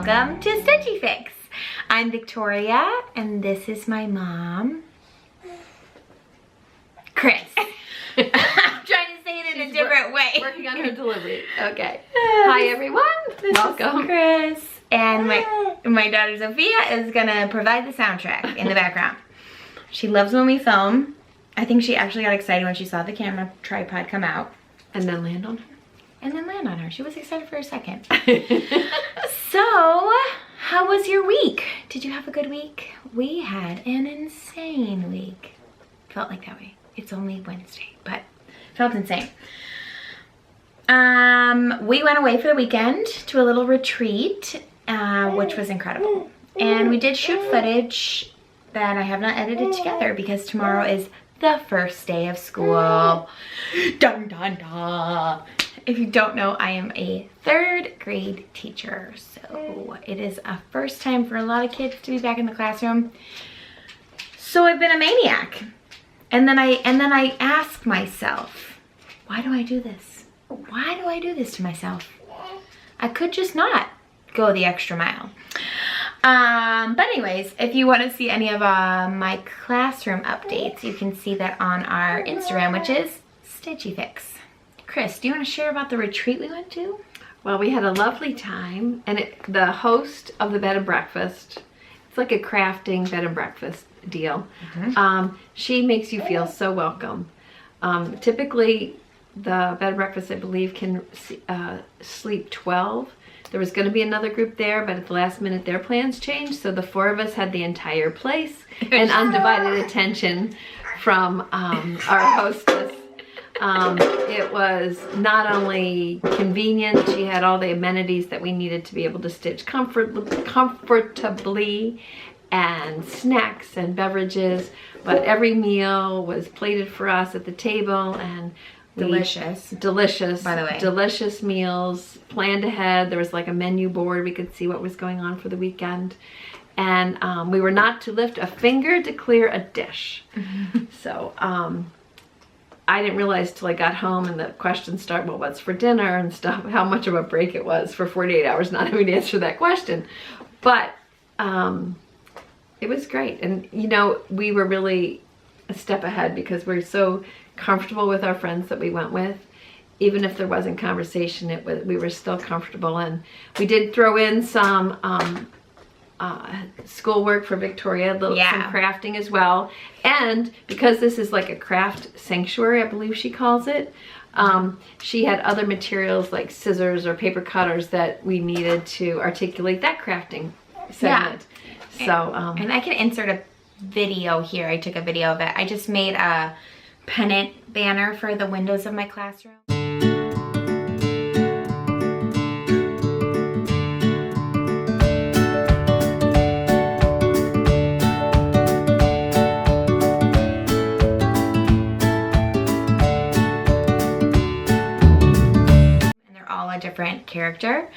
welcome to Stitchy Fix. I'm Victoria, and this is my mom, Chris. I'm trying to say it in a different way. Working on her delivery. Okay. Hi everyone. Welcome. Chris. And my daughter Zofia is gonna provide the soundtrack in the background. She loves when we film. I think she actually got excited when she saw the camera tripod come out. And then land on her. She was excited for a second. So, how was your week? Did you have a good week? We had an insane week. Felt like that way. It's only Wednesday, but felt insane. We went away for the weekend to a little retreat, which was incredible. And we did shoot footage that I have not edited together because tomorrow is the first day of school. Dun dun dun. If you don't know, I am a 3rd grade teacher, so it is a first time for a lot of kids to be back in the classroom. So I've been a maniac. And then I ask myself, why do I do this? Why do I do this to myself? I could just not go the extra mile. But anyways, if you want to see any of my classroom updates, you can see that on our Instagram, which is Stitchy Fix. Chris, do you want to share about the retreat we went to? Well, we had a lovely time, and the host of the bed and breakfast, it's like a crafting bed and breakfast deal. She makes you feel so welcome. Typically, the bed and breakfast, I believe, can sleep 12. There was going to be another group there, but at the last minute their plans changed, so the 4 of us had the entire place and undivided attention from our hostess. It was not only convenient, she had all the amenities that we needed to be able to stitch comfortably, and snacks and beverages, but every meal was plated for us at the table, and delicious, by the way, delicious meals planned ahead. There was like a menu board, we could see what was going on for the weekend, and we were not to lift a finger to clear a dish. So I didn't realize till I got home and the questions start, well, what's for dinner and stuff, how much of a break it was for 48 hours not having to answer that question. But it was great. And you know, we were really a step ahead because we're so comfortable with our friends that we went with. Even if there wasn't conversation, we were still comfortable. And we did throw in some schoolwork for Victoria, some crafting as well. And because this is like a craft sanctuary, I believe she calls it, she had other materials like scissors or paper cutters that we needed to articulate that crafting segment. So and I can insert a video here. I took a video of it. I just made a pennant banner for the windows of my classroom. Different character,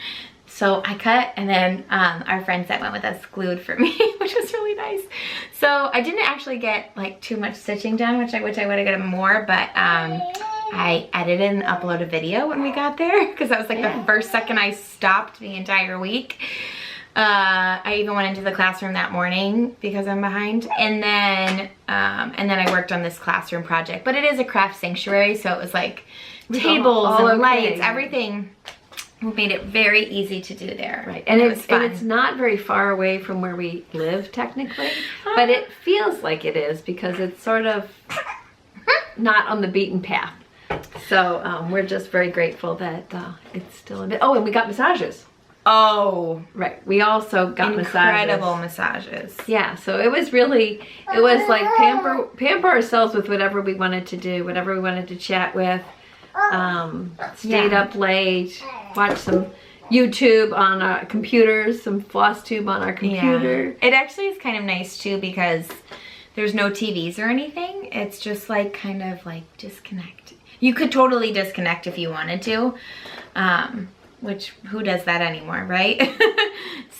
so I cut, and then our friends that went with us glued for me, which was really nice. So I didn't actually get like too much stitching done, which I would have gotten more, but I edited and uploaded a video when we got there because that was like the first second I stopped the entire week. I even went into the classroom that morning because I'm behind, and then I worked on this classroom project. But it is a craft sanctuary, so it was like tables and lights, everything. We made it very easy to do there. Right, and it was fun. And it's not very far away from where we live technically, but it feels like it is because it's sort of not on the beaten path. So we're just very grateful that it's still a bit. Oh, and we got massages. Oh, right. We also got incredible massages. Yeah, so it was really, it was like pamper ourselves with whatever we wanted to do, whatever we wanted to chat with. Stayed up late, watched some YouTube on our computers, some Flosstube on our computer. Yeah. It actually is kind of nice too because there's no TVs or anything. It's just like kind of like disconnect. You could totally disconnect if you wanted to, which who does that anymore, right?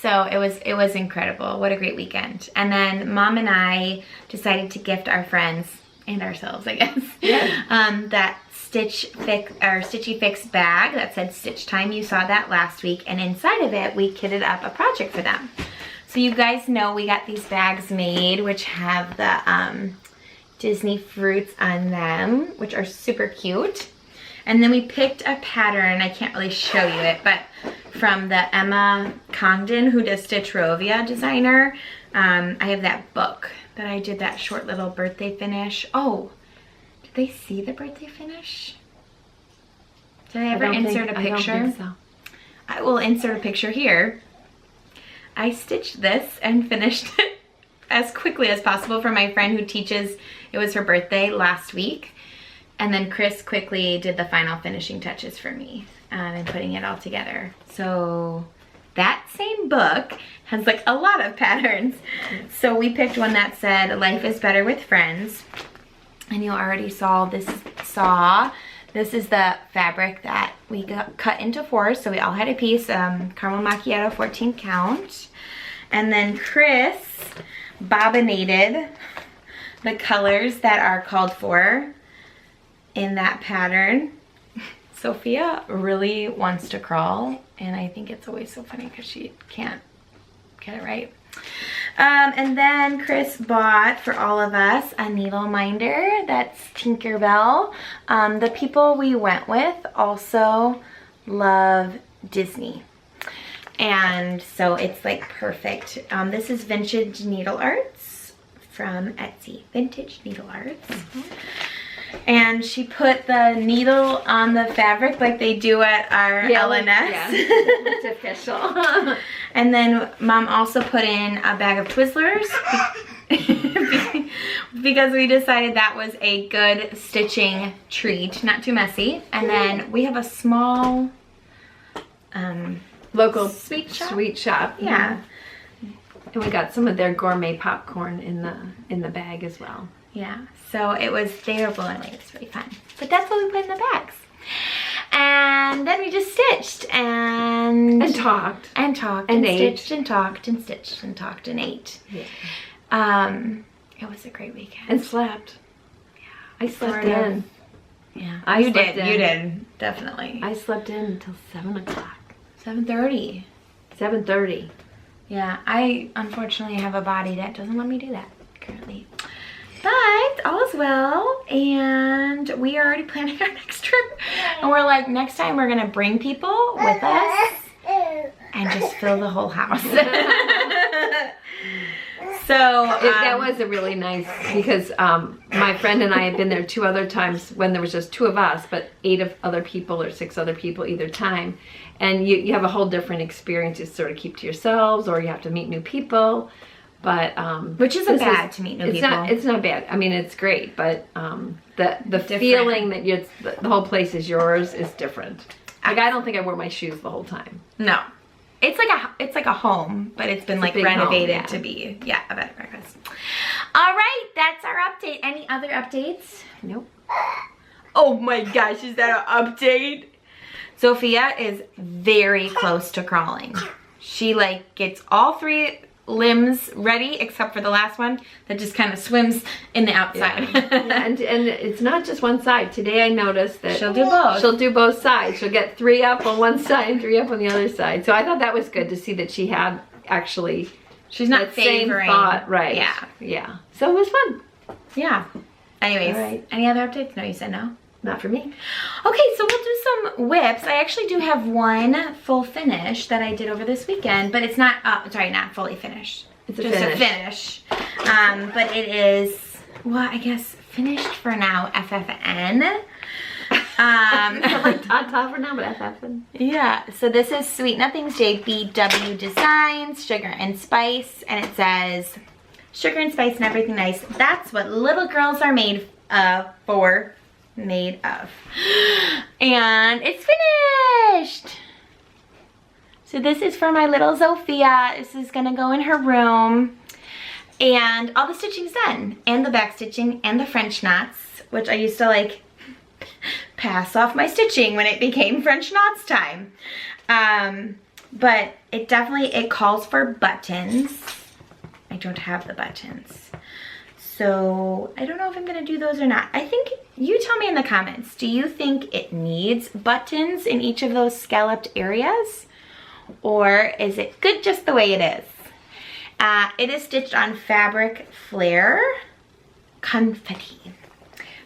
So it was incredible. What a great weekend. And then Mom and I decided to gift our friends and ourselves, I guess, that Stitchy Fix bag that said Stitch Time. You saw that last week, and inside of it we kitted up a project for them. So you guys know we got these bags made which have the Disney fruits on them, which are super cute. And then we picked a pattern, I can't really show you it, but from the Emma Congdon, who does Stitchovia designer. I have that book that I did that short little birthday finish. Oh, did they see the birthday finish? Did I ever insert a picture? I don't think so. I will insert a picture here. I stitched this and finished it as quickly as possible for my friend who teaches. It was her birthday last week. And then Chris quickly did the final finishing touches for me and putting it all together. So that same book has like a lot of patterns. So we picked one that said Life is Better with Friends. And you already saw this. This is the fabric that we got cut into 4. So we all had a piece, caramel macchiato 14 count. And then Chris bobbinated the colors that are called for in that pattern. Sophia really wants to crawl, and I think it's always so funny because she can't get it right. And then Chris bought for all of us a needle minder. That's Tinkerbell. The people we went with also love Disney, and so it's like perfect. This is Vintage Needle Arts from Etsy. Vintage Needle Arts. And she put the needle on the fabric like they do at our LNS. Yeah, it's official. And then Mom also put in a bag of Twizzlers because we decided that was a good stitching treat, not too messy. And then we have a small local sweet shop. Yeah. And we got some of their gourmet popcorn in the bag as well. Yeah, so they were blown away. It was really fun. But that's what we put in the bags. And then we just stitched and talked. And talked. And ate. Stitched and talked and stitched and talked and ate. Yeah. It was a great weekend. And slept. Yeah. I slept in. Yeah. You did, definitely. I slept in until 7 o'clock. 7:30. 7:30. Yeah, I unfortunately have a body that doesn't let me do that currently. But all is well, and we are already planning our next trip. And we're like, next time we're gonna bring people with us and just fill the whole house. So that was a really nice, because my friend and I had been there 2 other times when there was just 2 of us, but 8 of other people or 6 other people either time. And you have a whole different experience. You sort of keep to yourselves, or you have to meet new people. But which isn't bad to meet new people. It's not bad. I mean, it's great, but the feeling that the whole place is yours is different. Like, I don't think I wore my shoes the whole time. No, it's like a home, but it's been like renovated to be a bed and breakfast. All right, that's our update. Any other updates? Nope. Oh my gosh, is that an update? Sophia is very close to crawling. She like gets all 3 limbs ready except for the last one that just kind of swims in the outside. Yeah. and it's not just one side. Today I noticed that she'll do both. She'll do both sides. She'll get 3 up on one side and 3 up on the other side. So I thought that was good to see that she had actually, she's not favoring. Same thought, right? Yeah. So it was fun. Yeah. Anyways, all right. Any other updates? No, you said no. Not for me. Okay, so we'll do some whips. I actually do have one full finish that I did over this weekend, but it's not, not fully finished. It's just a finish. But it is, well, I guess finished for now, FFN. So like Tata for now, but FFN. Yeah, so this is Sweet Nothings JBW Designs, Sugar and Spice, and it says, sugar and spice and everything nice. That's what little girls are made of. And it's finished. So this is for my little Zofia. This is gonna go in her room. And all the stitching's done. And the back stitching and the French knots, which I used to like pass off my stitching when it became French knots time. But it calls for buttons. I don't have the buttons. So I don't know if I'm gonna do those or not. I think, you tell me in the comments, do you think it needs buttons in each of those scalloped areas? Or is it good just the way it is? It is stitched on Fabric Flare Confetti.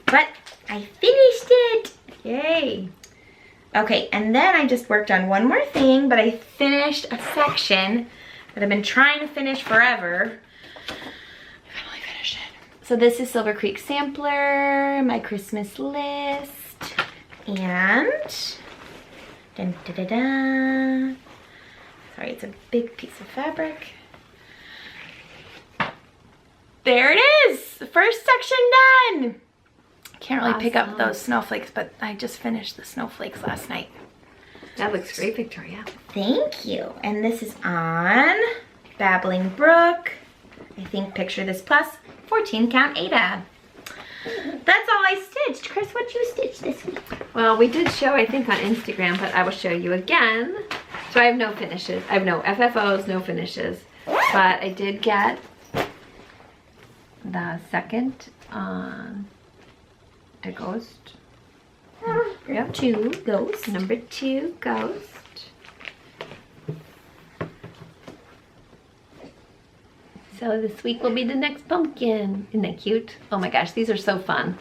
But I finished it, yay. Okay, and then I just worked on one more thing, but I finished a section that I've been trying to finish forever. I finally finished it. So this is Silver Creek Sampler, my Christmas list, and dun, da, da, da. Sorry, it's a big piece of fabric. There it is, the first section done. Can't really pick up those snowflakes, but I just finished the snowflakes last night. That looks great, Victoria. Thank you. And this is on Babbling Brook. I think Picture This Plus 14 count Ada. That's all I stitched. Chris, what you stitched this week? Well, we did show, I think, on Instagram, but I will show you again. So I have no finishes. I have no FFOs, no finishes. But I did get the second on the Ghost. Yep. 2 Ghost. Number 2 Ghost. So this week will be the next pumpkin. Isn't that cute? Oh my gosh, these are so fun.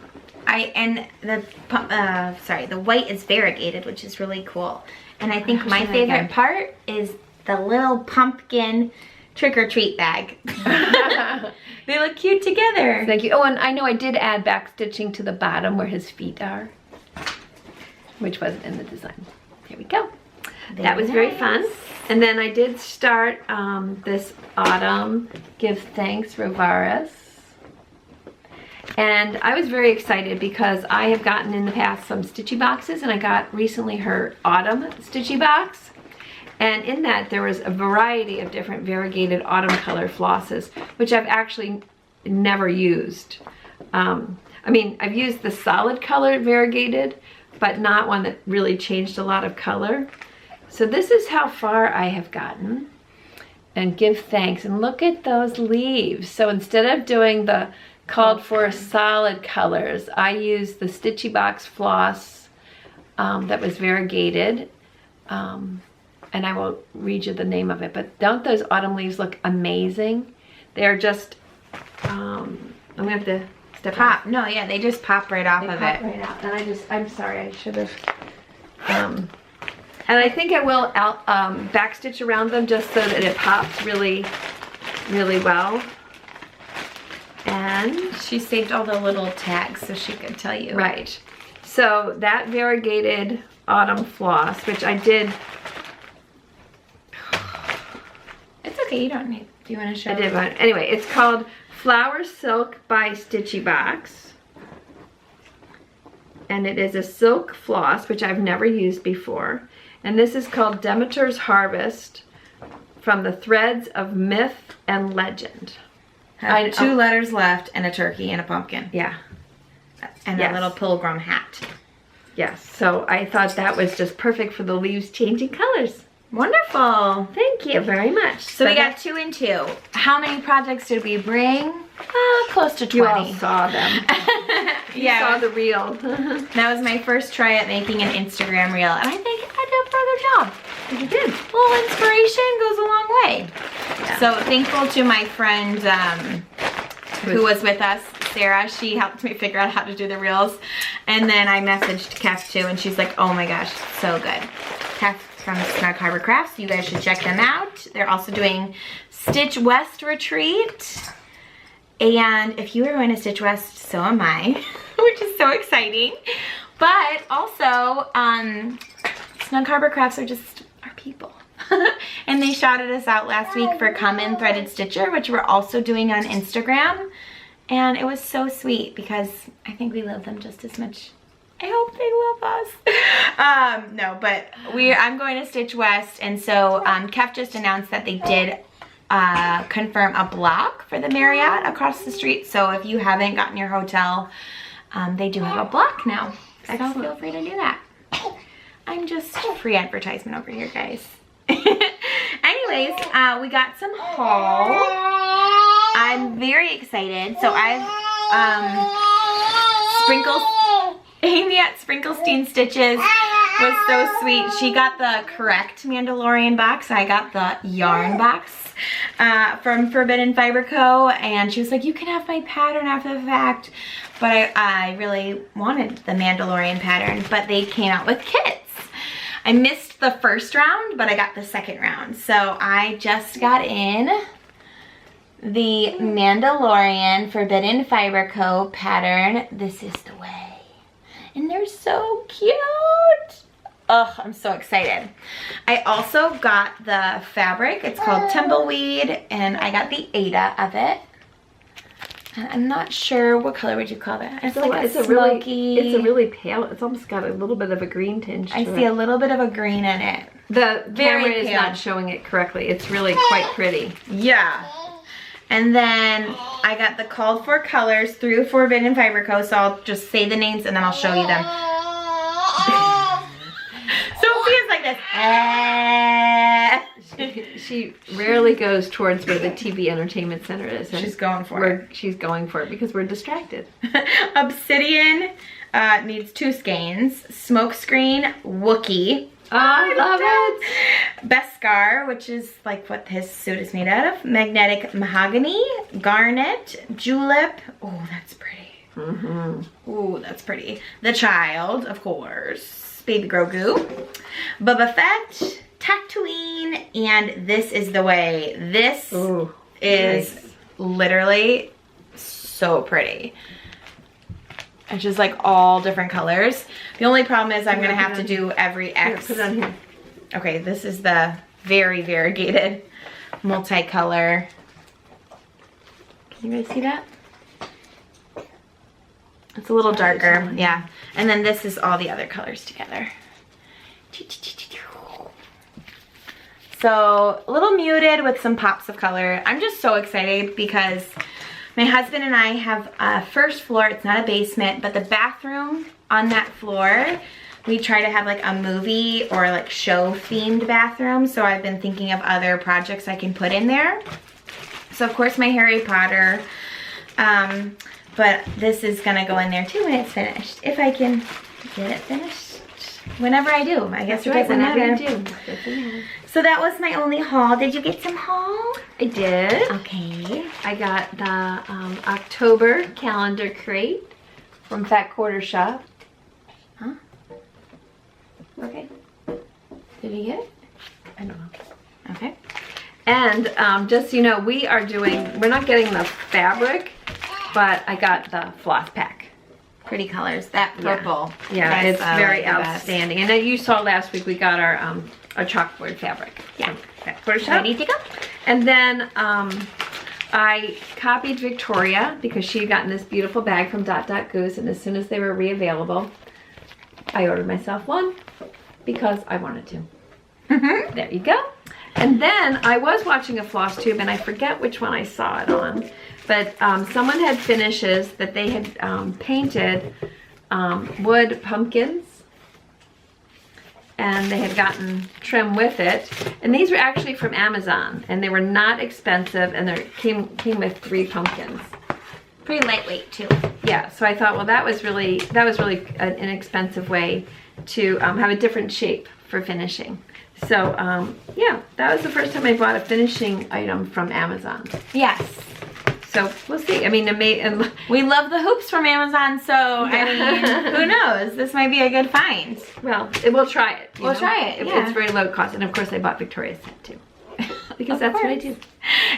And the white is variegated, which is really cool. And I think my favorite part is the little pumpkin trick-or-treat bag. They look cute together. Thank you. Oh, and I know I did add back stitching to the bottom where his feet are, which wasn't in the design. Here we go. That was very fun. And then I did start this autumn Give Thanks Rovaris. And I was very excited because I have gotten in the past some Stitchy boxes, and I got recently her autumn Stitchy box. And in that there was a variety of different variegated autumn color flosses, which I've actually never used. I mean, I've used the solid color variegated, but not one that really changed a lot of color. So this is how far I have gotten. And give thanks, and look at those leaves. So instead of doing the called for solid colors, I used the Stitchy box floss that was variegated. And I will read you the name of it, but don't those autumn leaves look amazing? They're just, I'm gonna have to step pop. No, yeah, they just pop right off of it. Right out. And I'm sorry, I should have, and I think I will backstitch around them just so that it pops really, really well. And she saved all the little tags so she could tell you. Right. So that variegated autumn floss, which I did. It's okay, you don't need, do you want to show? I did one. Anyway, it's called Flower Silk by Stitchy Box. And it is a silk floss, which I've never used before. And this is called Demeter's Harvest from the Threads of Myth and Legend. I have 2 letters left and a turkey and a pumpkin. Yeah. And a little pilgrim hat. Yes, so I thought that was just perfect for the leaves changing colors. Wonderful. Thank you very much. So we got 2 and 2. How many projects did we bring? Close to 20. You all saw them. You saw the reel. That was my first try at making an Instagram reel, and I think I did a pretty good job. You did. A little inspiration goes a long way. Yeah. So thankful to my friend who was with us, Sarah. She helped me figure out how to do the reels. And then I messaged Kef too, and she's like, oh my gosh, so good. Kef from Snug Harbor Crafts. You guys should check them out. They're also doing Stitch West Retreat. And if you are going to Stitch West, so am I, which is so exciting. But also, Snug Harbor Crafts are just our people. And they shouted us out last week for Come In Threaded Stitcher, which we're also doing on Instagram. And it was so sweet because I think we love them just as much. I hope they love us. No, but I'm going to Stitch West, and so Kef just announced that they did confirm a block for the Marriott across the street. So if you haven't gotten your hotel, they do have a block now. So feel free to do that. I'm just free advertisement over here, guys. Anyways, we got some haul. I'm very excited. So I've Amy at Sprinklestein Stitches was so sweet. She got the correct Mandalorian box. I got the yarn box from Forbidden Fiber Co. And she was like, you can have my pattern after the fact. But I really wanted the Mandalorian pattern, but they came out with kits. I missed the first round, but I got the second round. So I just got in the Mandalorian Forbidden Fiber Co. pattern. This is the way. And they're so cute. Oh, I'm so excited. I also got the fabric. It's called Tumbleweed, and I got the Ada of it. And I'm not sure, what color would you call that? It's like a smoky. It's a really pale. It's almost got a little bit of a green tinge to I see a little bit of a green in it. The Very camera is pale. not showing it correctly. It's really quite pretty. Yeah. And then I got the called for colors through Forbidden Fiber Co. So I'll just say the names and then I'll show you them. Sophia's like this. She rarely goes towards where the TV entertainment center is. And She's going for it. She's going for it because we're distracted. Obsidian needs 2 skeins. Smokescreen, Wookie. Oh, I love it. Beskar, which is like what his suit is made out of. Magnetic Mahogany, Garnet, Julep. Oh, that's pretty. Oh, that's pretty. The Child, of course. Baby Grogu. Boba Fett, Tatooine, and This Is the Way. This is literally so pretty. It's just like all different colors. The only problem is I'm gonna have to do every X. Here, put it on here. Okay, this is the very variegated multicolor. Can you guys see that? It's a little darker, yeah. And then this is all the other colors together. So a little muted with some pops of color. I'm just so excited because my husband and I have a first floor. It's not a basement, but the bathroom on that floor, we try to have like a movie or like show themed bathroom. So I've been thinking of other projects I can put in there. So of course my Harry Potter, but this is gonna go in there too when it's finished. If I can get it finished. Whenever I do, I guess it doesn't matter. So that was my only haul. Did you get some haul? I did. Okay. I got the October calendar crate from Fat Quarter Shop. Huh? Okay. Did you get it? I don't know. Okay. And just so you know, we're not getting the fabric, but I got the floss pack. Pretty colors. That purple. Yeah, it's very like outstanding. And then you saw last week we got our chalkboard fabric. Yeah. Fat Quarter Shop. Ready to go? And then I copied Victoria because she had gotten this beautiful bag from Dot Dot Goose, and as soon as they were re-available, I ordered myself one because I wanted to. There you go. And then I was watching a Flosstube, and I forget which one I saw it on, but someone had finishes that they had painted wood pumpkins, and they had gotten trim with it. And these were actually from Amazon, and they were not expensive, and they came with 3 pumpkins. Pretty lightweight too. Yeah, so I thought, well, that was really an inexpensive way to have a different shape for finishing. So yeah, that was the first time I bought a finishing item from Amazon. Yes. So we'll see. I mean, we love the hoops from Amazon, so I mean, who knows? This might be a good find. well, we'll try it. We'll try it, yeah. It's very low cost, and of course I bought Victoria's set too. Because that's what I do.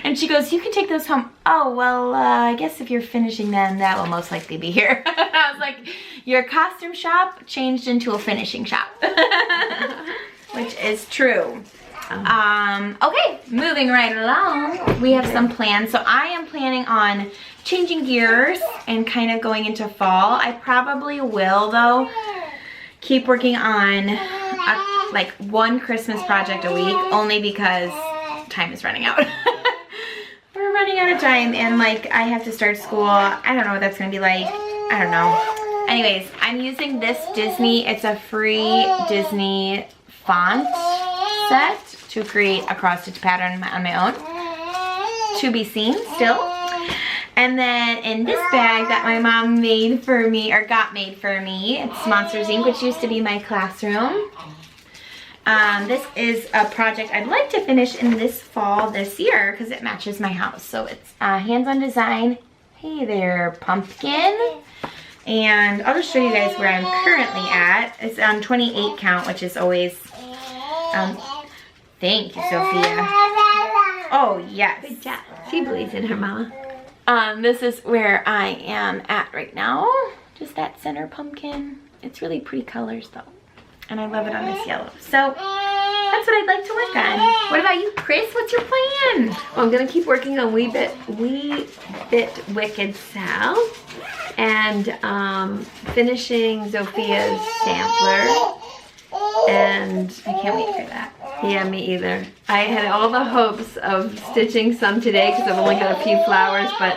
And she goes, you can take those home. Oh, well, I guess if you're finishing them, that will most likely be here. I was like, your costume shop changed into a finishing shop. Which is true. Okay, moving right along. We have some plans. So I am planning on changing gears and kind of going into fall. I probably will, though, keep working on like one Christmas project a week, only because time is running out. We're running out of time, and like I have to start school. I don't know what that's gonna be like. I don't know. Anyways, I'm using this Disney. It's a free Disney font set to create a cross stitch pattern on my own. To be seen still. And then in this bag that my mom made for me, or got made for me, it's Monsters Inc., which used to be my classroom. This is a project I'd like to finish in this fall this year because it matches my house. So it's hands-on design. Hey there, pumpkin. And I'll just show you guys where I'm currently at. It's on 28 count, which is always, thank you, Sophia. Oh, yes. Good job. She believes in her mama. This is where I am at right now. Just that center pumpkin. It's really pretty colors though. And I love it on this yellow. So that's what I'd like to work on. What about you, Chris? What's your plan? Well, I'm gonna keep working on Wee Bit Wicked Sal and finishing Zofia's sampler. And I can't wait for that. yeah, me either. I had all the hopes of stitching some today because I've only got a few flowers, but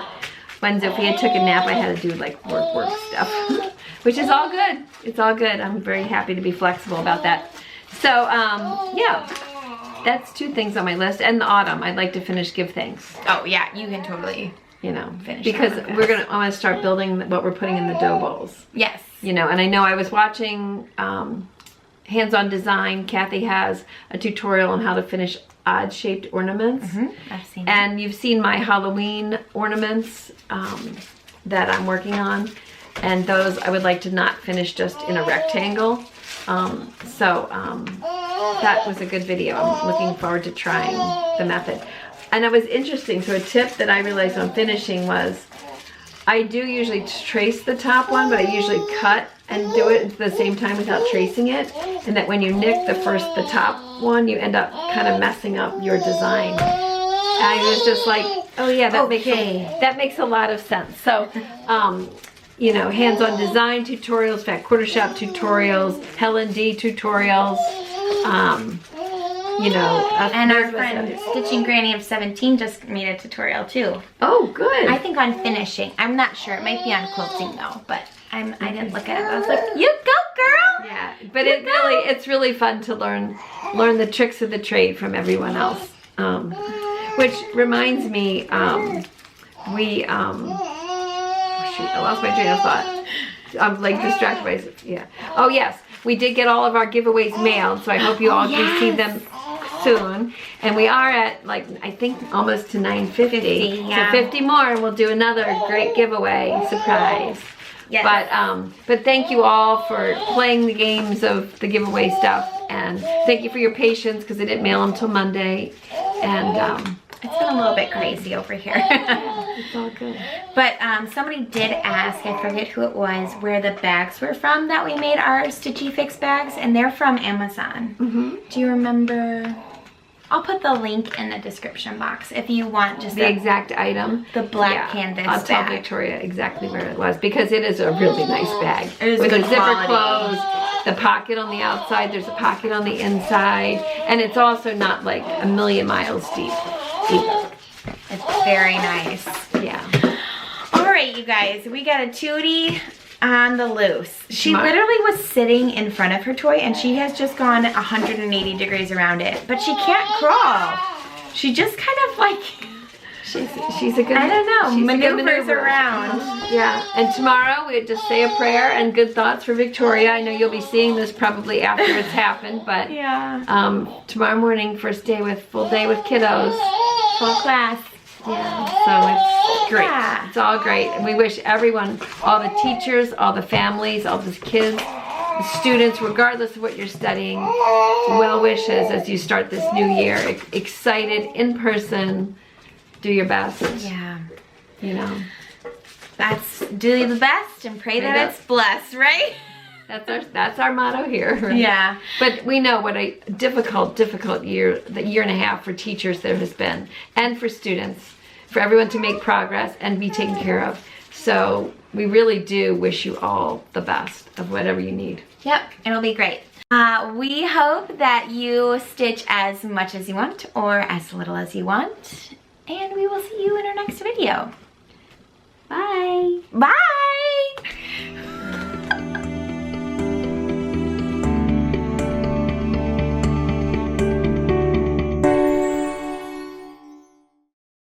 when Zofia took a nap, I had to do like work stuff, which is all good. It's all good. I'm very happy to be flexible about that. So, yeah, that's 2 things on my list. And the autumn, I'd like to finish Give Thanks. Oh yeah, you can totally, you know, finish because that one, I want to start building what we're putting in the dough bowls. yes. You know, and I know I was watching Hands-On Design. Kathy has a tutorial on how to finish odd-shaped ornaments. I've seen And you've seen my Halloween ornaments that I'm working on. And those I would like to not finish just in a rectangle. That was a good video. I'm looking forward to trying the method. And it was interesting. So a tip that I realized on finishing was I do usually trace the top one, but I usually cut and do it at the same time without tracing it. And that when you nick the top one, you end up kind of messing up your design. And I was just like, oh yeah, that makes a lot of sense. So, you know, Hands-On Design tutorials, Fat Quarter Shop tutorials, Helen D tutorials, you know. And our friend Stitching Granny of 17 just made a tutorial too. Oh, good. I think on finishing. I'm not sure. It might be on quilting though, but I didn't look at it. I was like, you go, girl. Yeah, but it's really fun to learn the tricks of the trade from everyone else. Which reminds me, shoot, I lost my train of thought. I'm like distracted by, yeah. Oh yes, we did get all of our giveaways mailed, so I hope you all receive them soon. And we are at like, I think almost to 950. Yeah. So 50 more and we'll do another great giveaway surprise. Yes. But thank you all for playing the games of the giveaway stuff, and thank you for your patience because I didn't mail them till Monday. And it's been a little bit crazy over here. it's all good. But somebody did ask, I forget who it was, where the bags were from that we made our Stitchy Fix bags, and they're from Amazon. Do you remember? I'll put the link in the description box if you want just the exact item. The black canvas I'll tell bag. Victoria exactly where it was because it is a really nice bag. It is with good the zipper quality. closed, the pocket on the outside, there's a pocket on the inside, and it's also not like a million miles deep either. It's very nice. Yeah. All right, you guys, we got a Tootie on the loose. She Smart. literally was sitting in front of her toy and she has just gone 180 degrees around it, but she can't crawl. She just kind of like, She's a good, I don't know, she's a good maneuvers maneuverer. around. Yeah, and tomorrow we just say a prayer and good thoughts for Victoria. I know you'll be seeing this probably after it's happened, but Yeah. Tomorrow morning, full day with kiddos. Full class. Yeah, so it's great. Yeah. It's all great. And we wish everyone, all the teachers, all the families, all the kids, the students, regardless of what you're studying, well wishes as you start this new year. Excited, in person, do your best. Yeah. You know. That's do the best and pray that it's blessed, right? That's our motto here. Right? Yeah. But we know what a difficult year, the year and a half for teachers there has been, and for students, for everyone to make progress and be taken care of. So we really do wish you all the best of whatever you need. Yep, it'll be great. We hope that you stitch as much as you want or as little as you want. And we will see you in our next video. Bye. Bye.